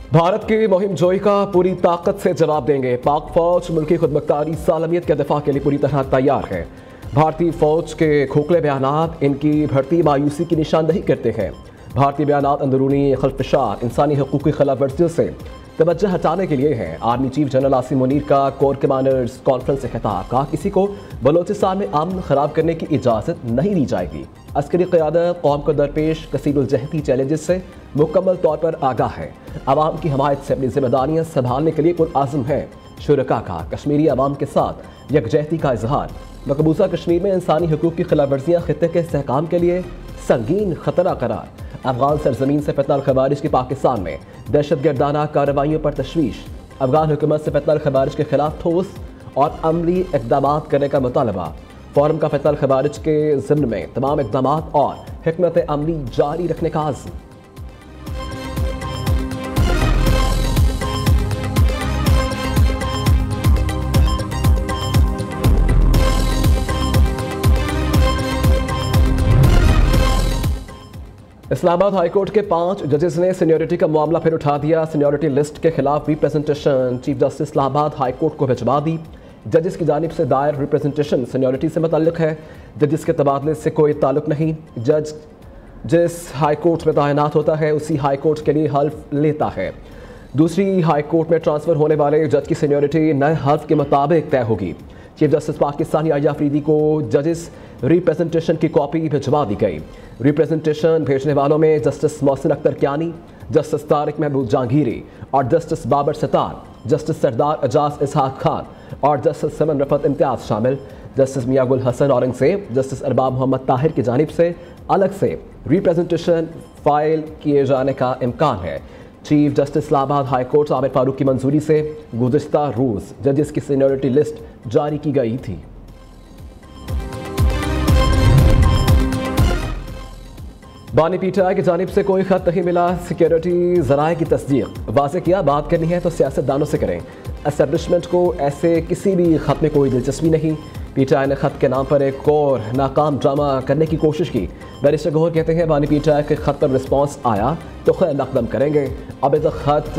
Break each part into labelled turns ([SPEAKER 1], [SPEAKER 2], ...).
[SPEAKER 1] भारत की मुहिम जोई का पूरी ताकत से जवाब देंगे। पाक फौज मुल्की खुदमुख्तारी सालमियत के दिफा के लिए पूरी तरह तैयार है। भारतीय फौज के खोखले बयानात इनकी बढ़ती मायूसी की निशानदही करते हैं। भारतीय बयानात अंदरूनी खलफशार, इंसानी हकूक़ की खिलाफ वर्जियों से तवज्जो हटाने के लिए हैं। Army chief general Asim Munir का कोर कमांडर्स कॉन्फ्रेंस से खिताब, कहा किसी को बलोचिस्तान में अमन खराब करने की इजाज़त नहीं दी जाएगी। अस्करी क़यादत कौम को दरपेश कसीरुल-जहती चैलेंजेस से मुकम्मल तौर पर आगाह है। आवाम की हमायत से अपनी जिम्मेदारियाँ संभालने के लिए पुरआज़म है। शुरका का कश्मीरी अवाम के साथ यकजहती का इजहार। मकबूजा कश्मीर में इंसानी हकूक़ की खिलाफ वर्जियाँ खित्ते के इस्तेहकाम के लिए संगीन खतरा करार। अफगान सरजमीन से फितनल खवारिज की पाकिस्तान में दहशत गर्दाना कार्रवाइयों पर तशवीश। अफगान हुकूमत से फितनल खवारिज के खिलाफ ठोस और अमली इक़दाम करने का मुतालबा। फोरम का फितनल खवारिज के ज़िम्न में तमाम इक़दाम और हिकमत अमली जारी रखने का आज़म। इस्लामाबाद हाईकोर्ट के 5 जजेस ने सीनियरिटी का मामला फिर उठा दिया। सीनियरिटी लिस्ट के खिलाफ representation chief justice Islamabad high court को भिजवा दी। जजेस की जानिब से दायर रिप्रेजेंटेशन सीनियरिटी से मुतल्लिक है। जजेस के तबादले से कोई ताल्लुक नहीं। जज जिस हाईकोर्ट में तैनात होता है उसी हाईकोर्ट के लिए हल्फ लेता है। दूसरी हाईकोर्ट में ट्रांसफ़र होने वाले जज की सीनियरिटी नए हल्फ के मुताबिक तय होगी। चीफ जस्टिस पाकिस्तान याहिया अफरीदी को जजेस रिप्रेजेंटेशन की कॉपी भिजवा दी गई। रिप्रेजेंटेशन भेजने वालों में जस्टिस मोहसिन अख्तर कियानी, जस्टिस तारिक महबूब जहांगीरी और जस्टिस बाबर सतार, जस्टिस सरदार एजाज इसहाक खान और जस्टिस समन रफत इम्तियाज शामिल। जस्टिस मियां गुल हसन औरंगजेब, जस्टिस अरबाब मोहम्मद ताहिर की जानिब से अलग से रिप्रेजेंटेशन फाइल किए जाने का इम्कान है। Chief justice Islamabad high court Aamir Farooq की मंजूरी से गुज़िश्ता रोज़ जजेस की सीनियरिटी लिस्ट जारी की गई थी। बानी पीटीआई की जानिब से कोई खत नहीं मिला। सिक्योरिटी ज़राए की तस्दीक। वाज़ेह किया, बात करनी है तो सियासतदानों से करें। एस्टेब्लिशमेंट को ऐसे किसी भी खत में कोई दिलचस्पी नहीं। पीटीआई ने खत के नाम पर एक और नाकाम ड्रामा करने की कोशिश की। बैरिस्टर गौहर कहते हैं बानी पीटीआई के खत पर रिस्पॉन्स आया तो खैर मकदम करेंगे। अभी तक खत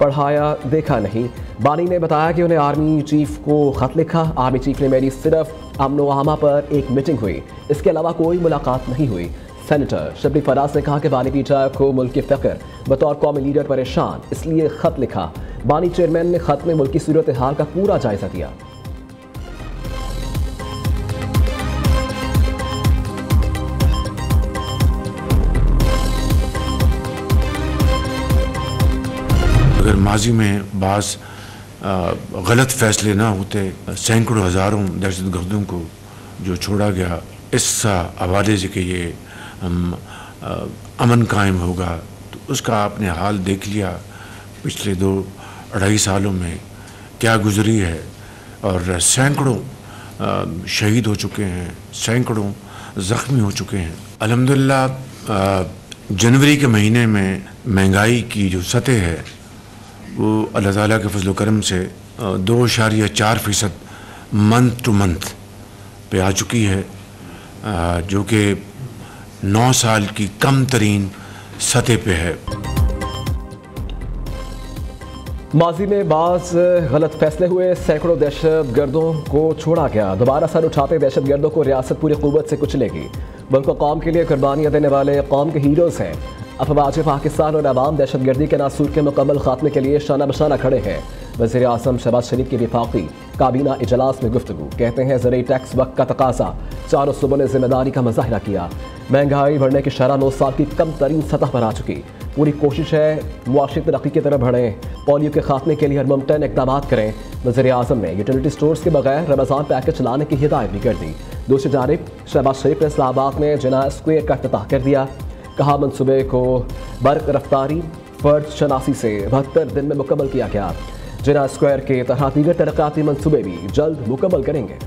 [SPEAKER 1] पढ़ाया देखा नहीं। बानी ने बताया कि उन्हें आर्मी चीफ को खत लिखा। आर्मी चीफ ने मेरी सिर्फ अमन व अमा पर एक मीटिंग हुई, इसके अलावा कोई मुलाकात नहीं हुई। सेनेटर शबली फराज ने कहा कि बानी पीटीआई को मुल्क की फ़िक्र बतौर कौमी लीडर परेशान, इसलिए खत लिखा। बानी चेयरमैन ने खत में मुल्क की सूरत हाल का पूरा जायजा दिया।
[SPEAKER 2] अगर माजी में बाज़ गलत फैसले ना होते, सैकड़ों हज़ारों दहशतगर्दों को जो छोड़ा गया, इस हवाले से कि ये अमन कायम होगा, तो उसका आपने हाल देख लिया। पिछले 2-2.5 सालों में क्या गुजरी है और सैकड़ों शहीद हो चुके हैं, सैकड़ों ज़ख्मी हो चुके हैं। अल्हम्दुलिल्लाह जनवरी के महीने में महंगाई की जो सतह है वो अल्लाह ताला के फजल करम से 2.4% मंथ टू मंथ पे आ चुकी है, जो कि 9 साल की कम तरीन सतह पे है।
[SPEAKER 1] माजी में बाज़ गलत फैसले हुए, सैकड़ों दहशत गर्दों को छोड़ा गया। दोबारा सर उठाते दहशत गर्दों को रियासत पूरी क़ुव्वत से कुचलेगी। मुल्क कौम के लिए कुर्बानियाँ देने वाले कौम के हीरोज़ हैं। अफवाज पाकिस्तान और अवाम दहशत गर्दी के नासूर के मुकम्मल खात्मे के लिए शाना बशाना खड़े हैं। वज़ीर आज़म शहबाज शरीफ की विफाक़ी काबीना इजलास में गुफ्तगू। कहते हैं ज़रूरी टैक्स वक्त का तकाज़ा, चारों सूबों ने जिम्मेदारी का मुज़ाहिरा किया। महंगाई बढ़ने की शरह 9 साल की कम तरीन सतह पर आ चुकी। पूरी कोशिश है मुआशी तरक्की की तरफ बढ़ें। पोलियो के खात्मे के लिए हर मुमकिन इक़दाम करें। वज़ीर आज़म ने यूटिलिटी स्टोर्स के बगैर रमज़ान पैकेज लाने की हिदायत भी कर दी। दूसरी जानिब शहबाज शरीफ ने इस्लामाबाद में जिना स्क्वायर का इफ्तिताह कर दिया। कहा मनसूबे को बर्क रफ्तारी फर्ज शनासी से 72 दिन में मुकम्मल किया गया। जिना स्क्वायर के तरह दीगर तरक्याती मनसूबे भी जल्द मुकम्मल करेंगे।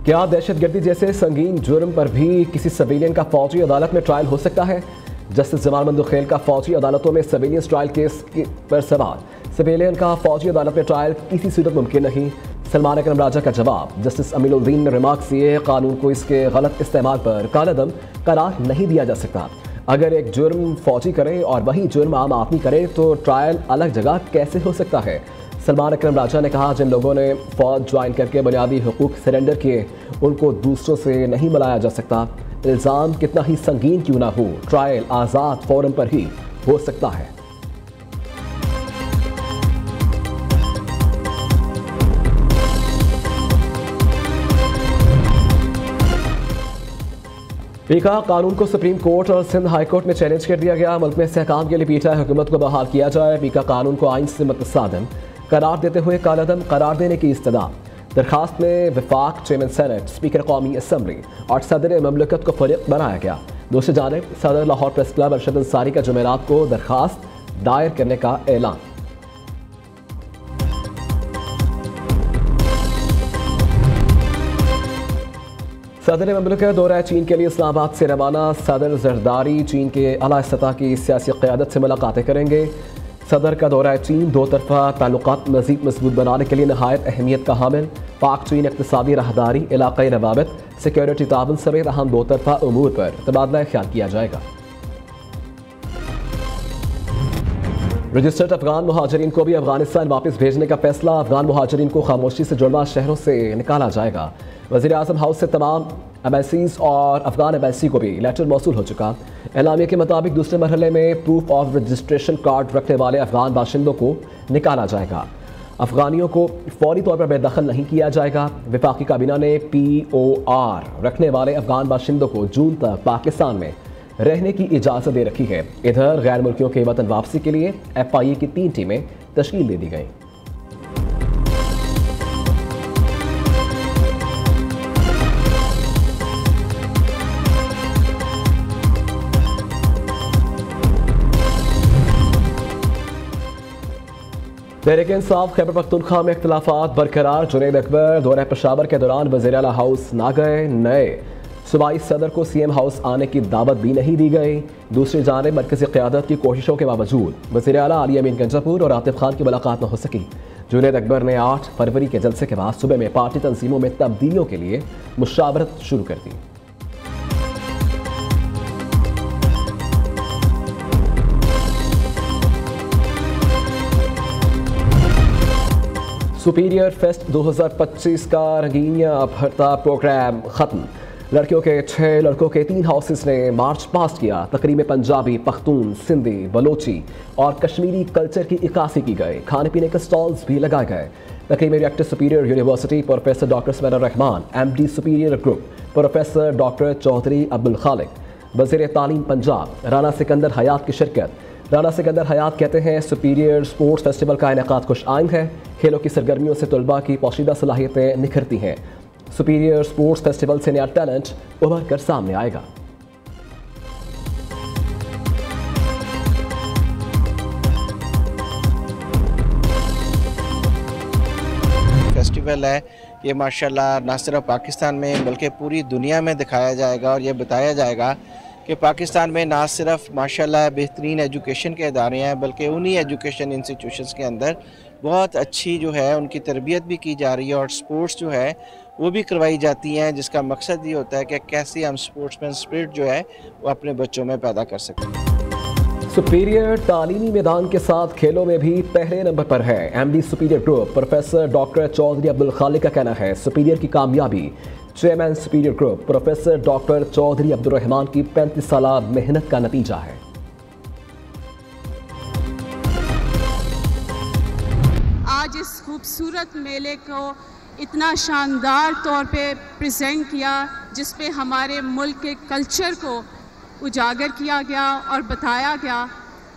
[SPEAKER 1] क्या दहशतगर्दी जैसे संगीन जुर्म पर भी किसी सिविलियन का फौजी अदालत में ट्रायल हो सकता है? जस्टिस जमाल मंदुखेल का फौजी अदालतों में सिविलियंस ट्रायल केस पर सवाल। सिविलियन का फौजी अदालत में ट्रायल किसी सूरत मुमकिन नहीं। सलमान अकरम राजा का जवाब। जस्टिस अमीनुद्दीन ने रिमार्क्स दिए, कानून को इसके गलत इस्तेमाल पर कालादम करार नहीं दिया जा सकता। अगर एक जुर्म फौजी करे और वही जुर्म आम आदमी करे तो ट्रायल अलग जगह कैसे हो सकता है। सलमान अकरम राजा ने कहा, जिन लोगों ने फौज ज्वाइन करके बुनियादी हुकूक सरेंडर किए उनको दूसरों से नहीं मिलाया जा सकता। इल्ज़ाम कितना ही संगीन क्यों ना हो, ट्रायल आज़ाद फोरम पर ही हो सकता है। पीका कानून को सुप्रीम कोर्ट और सिंध हाई कोर्ट में चैलेंज कर दिया गया। मुल्क में इस्तेहकाम के लिए पीटा हुकूमत को बहाल किया जाए। पीका कानून को आइन से मुतसादम करार देते हुए कालादम करार देने की इस्तदा। दरखास्त में वफाक चेयरमैन सेनेट, स्पीकर कौमी असम्बली और सदर ममलकत को फरीक बनाया गया। दूसरी जानिब सदर लाहौर प्रेस क्लब अरशद अंसारी का जुमेरात को दरखास्त दायर करने का ऐलान। सदर ममलकत दौरा चीन के लिए इस्लामाबाद से रवाना। सदर जरदारी चीन के आला सतह की सियासी क़यादत से मुलाकातें करेंगे। सदर का दौरा चीन दो तरफा ताल्लुकात मज़ीद मजबूत बनाने के लिए नहायत अहमियत का हामिल। पाक चीन इक़्तिसादी राहदारी, इलाक़ाई रवाबित, सिक्योरिटी ताउन समेत अहम दो तरफा उमूर पर तबादला ख्याल किया जाएगा। रजिस्टर्ड अफगान मुहाजिरीन को भी अफगानिस्तान वापस भेजने का फैसला। अफगान मुहाजिरीन को खामोशी से जुड़वा शहरों से निकाला जाएगा। वज़ीर आज़म हाउस से तमाम एम्बेसीज और अफगान एम्बेसी को भी लेटर मौसूल हो चुका। एलामिया के मुताबिक दूसरे मरहले में प्रूफ ऑफ रजिस्ट्रेशन कार्ड रखने वाले अफगान बाशिंदों को निकाला जाएगा। अफगानियों को फौरी तौर पर बेदखल नहीं किया जाएगा। वफाकी काबीना ने POR रखने वाले अफगान बाशिंदों को जून तक पाकिस्तान में रहने की इजाज़त दे रखी है। इधर गैर मुल्कियों के वतन वापसी के लिए FIA की 3 टीमें तश्कील दे दी गई। तहरीक इंसाफ खैबर पख्तूनख्वा में इख्तिलाफात बरकरार। जुनैद अकबर दौरे पेशावर के दौरान वज़ीर आला हाउस ना गए। नए सूबाई सदर को CM हाउस आने की दावत भी नहीं दी गई। दूसरी जानिब मरकज़ी क़यादत की कोशिशों के बावजूद वज़ीर आला अली अमीन गंजापुर और आतिफ खान की मुलाकात न हो सकी। जुनैद अकबर ने 8 फरवरी के जलसे के बाद सुबह में पार्टी तंजीमों में तब्दीलियों के लिए मुशावरत शुरू कर दी। सुपीरियर फेस्ट 2025 का रंगीन भरता प्रोग्राम खत्म। लड़कियों के 6 लड़कों के 3 हाउसेस ने मार्च पास किया। तकरीब में पंजाबी, पख्तून, सिंधी, बलोची और कश्मीरी कल्चर की इक्कासी की गई। खाने पीने के स्टॉल्स भी लगाए गए। तकरीब में director superior university professor doctor Sumair Rehman, MD superior group professor doctor Chaudhry Abdul Khaliq, वज़ीर तालीम पंजाब राना सिकंदर हयात की शिरकत। राना सिकंदर हयात कहते हैं, सुपीरियर स्पोर्ट्स फेस्टिवल का इनेकाद खुश आइंद है। खेलों की सरगर्मियों से तलबा की पोशीदा सलाहियतें निखरती हैं। सुपीरियर स्पोर्ट्स फेस्टिवल से नया टैलेंट उभर कर सामने आएगा।
[SPEAKER 3] फेस्टिवल है ये माशाल्लाह न सिर्फ पाकिस्तान में बल्कि पूरी दुनिया में दिखाया जाएगा और ये बताया जाएगा कि पाकिस्तान में ना सिर्फ माशाल्लाह बेहतरीन एजुकेशन के इदारे हैं बल्कि उन्हीं एजुकेशन इंस्टीट्यूशंस के अंदर बहुत अच्छी जो है उनकी तरबियत भी की जा रही है और स्पोर्ट्स जो है वो भी करवाई जाती हैं, जिसका मकसद ये होता है कि कैसे हम स्पोर्ट्समैन स्पिरिट जो है वो अपने बच्चों में पैदा कर सकते हैं।
[SPEAKER 1] सुपीरियर तालीमी मैदान के साथ खेलों में भी पहले नंबर पर है। MD superior group professor doctor Chaudhry Abdul Khaliq का कहना है, सुपीरियर की कामयाबी chairman superior group professor doctor Chaudhry Abdul Rehman की 35 साल मेहनत का नतीजा है।
[SPEAKER 4] आज इस खूबसूरत मेले को इतना शानदार तौर पे प्रेजेंट किया जिस पे हमारे मुल्क के कल्चर को उजागर किया गया और बताया गया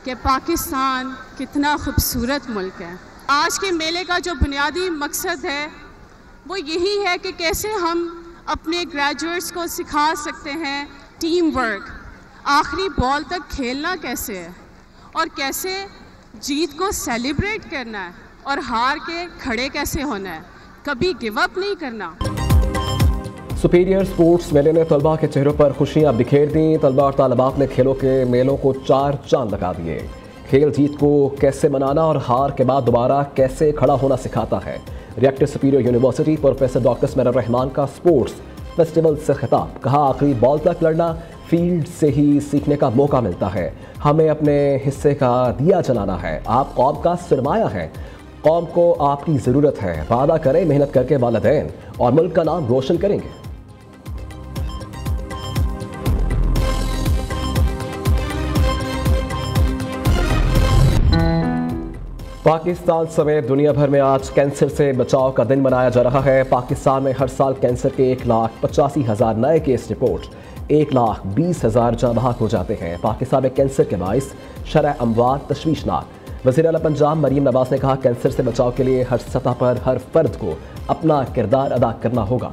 [SPEAKER 4] कि पाकिस्तान कितना खूबसूरत मुल्क है। आज के मेले का जो बुनियादी मकसद है वो यही है कि कैसे हम अपने ग्रेजुएट्स को सिखा सकते हैं टीम वर्क, आखिरी बॉल तक खेलना कैसे है और कैसे जीत को सेलिब्रेट करना है और हार के खड़े कैसे होना है, कभी गिव अप नहीं करना।
[SPEAKER 1] सुपीरियर स्पोर्ट्स मेले ने तलबा के चेहरों पर खुशियां बिखेर दी। तलबा और तालिबात ने खेलों के मेलों को 4 चांद लगा दिए। खेल जीत को कैसे मनाना और हार के बाद दोबारा कैसे खड़ा होना सिखाता है। Rector superior university professor doctor Sumair Rehman का स्पोर्ट्स फेस्टिवल से खिताब। कहा, आखिरी बॉल तक लड़ना फील्ड से ही सीखने का मौका मिलता है। हमें अपने हिस्से का दिया जलाना है। आप कौम का सरमाया है, कौम को आपकी ज़रूरत है। वादा करें मेहनत करके वालिदैन और मुल्क का नाम रोशन करेंगे। पाकिस्तान समेत दुनिया भर में आज कैंसर से बचाव का दिन मनाया जा रहा है। पाकिस्तान में हर साल कैंसर के 1,85,000 नए केस रिपोर्ट, 1,20,000 जाँ बहक हो जाते हैं। पाकिस्तान में कैंसर के बाइस शरह अमवात तशवीशनाक। वज़ीर आला पंजाब मरीम नवाज ने कहा, कैंसर से बचाव के लिए हर सतह पर हर फर्द को अपना किरदार अदा करना होगा।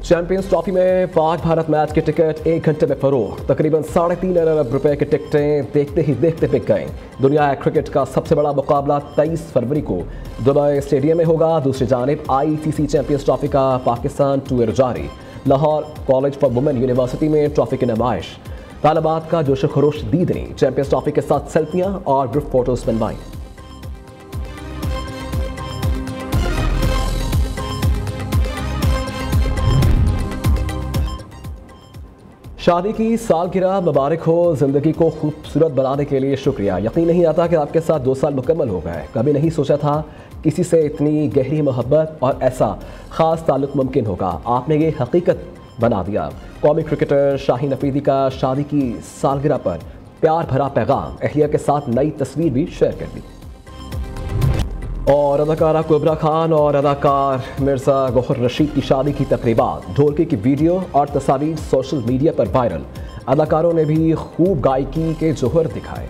[SPEAKER 1] चैंपियंस ट्रॉफी में पाक भारत मैच के टिकट 1 घंटे में फरोख्त। तकरीबन 3.5 अरब रुपए के टिकटें देखते ही देखते बिक गए। दुनिया क्रिकेट का सबसे बड़ा मुकाबला 23 फरवरी को दुबई स्टेडियम में होगा। दूसरी जानिब ICC चैंपियंस ट्रॉफी का पाकिस्तान टूर जारी। Lahore college for women university में ट्रॉफी की नुमाइश। तालिबात का जोश खरोश दीदनी। चैंपियंस ट्रॉफी के साथ सेल्फियां और ग्रुप फोटोज बनवाई। शादी की सालगिरह मुबारक हो। ज़िंदगी को खूबसूरत बनाने के लिए शुक्रिया। यकीन नहीं आता कि आपके साथ 2 साल मुकम्मल हो गए। कभी नहीं सोचा था किसी से इतनी गहरी मोहब्बत और ऐसा ख़ास ताल्लुक़ मुमकिन होगा। आपने ये हकीकत बना दिया। कौमी क्रिकेटर शाहीन अफरीदी का शादी की सालगिरह पर प्यार भरा पैगाम। अहलिया के साथ नई तस्वीर भी शेयर कर दी। और अदाकारा कुबरा खान और अदाकार मिर्ज़ा गौहर रशीद की शादी की तकरीबात, ढोलकी की वीडियो और तस्वीर सोशल मीडिया पर वायरल। अदाकारों ने भी खूब गायकी के जोहर दिखाए।